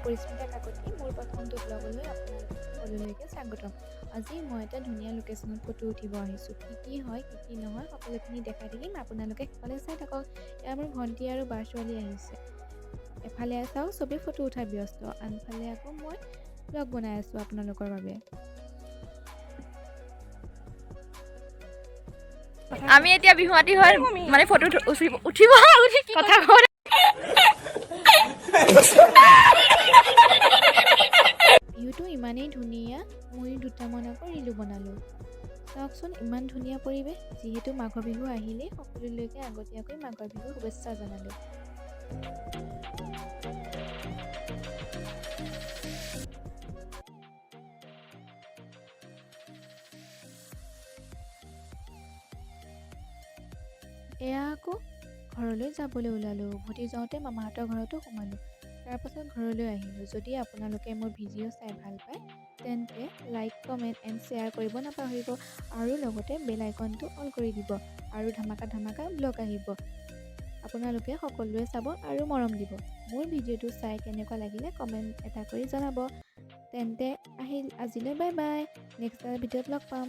পৰিস্মিতা কাকতি মোৰ প্ৰথমটো ব্লগলৈ আপোনালোক সকলোলৈকে স্বাগতম। আজি মই এটা ধুনীয়া লোকেশ্যনত ফটো উঠিব আহিছোঁ। কি হয় কি নহয় সকলোখিনি দেখাই থাকিম, আপোনালোকে সেইফালে চাই থাকক। এয়া মোৰ ভণ্টি আৰু বাৰ ছোৱালী আহিছে। এফালে চাওঁ চবেই ফটো উঠাত ব্যস্ত, আনফালে আকৌ মই ব্লগ বনাই আছোঁ আপোনালোকৰ বাবে। আমি এতিয়া বিহুৱাতি হয় মানে ফটো উঠিব কথা ভিউটো ইমানেই ধুনীয়া, মই দুটামান আকৌ ৰিলো বনালোঁ। চাওকচোন ইমান ধুনীয়া পৰিৱেশ। যিহেতু মাঘৰ বিহু আহিলেই সকলোলৈকে আগতীয়াকৈ মাঘৰ বিহুৰ শুভেচ্ছা জনালোঁ। এয়া আকৌ ঘৰলৈ যাবলৈ ওলালোঁ। উভতি যাওঁতে মামাহঁতৰ ঘৰতো সোমালোঁ। তাৰপাছত ঘৰলৈ আহিলোঁ। যদি আপোনালোকে মোৰ ভিডিঅ' চাই ভাল পায় তেন্তে লাইক, কমেণ্ট এণ্ড শ্বেয়াৰ কৰিব নাপাহৰিব আৰু লগতে বেল আইকনটো অল কৰি দিব আৰু ধামাকা ব্লগ আহিব। আপোনালোকে সকলোৱে চাব আৰু মৰম দিব। মোৰ ভিডিঅ'টো চাই কেনেকুৱা লাগিলে কমেণ্ট এটা কৰি জনাব। তেন্তে আজিলৈ বাই বাই, নেক্সট ভিডিঅ'ত লগ পাম।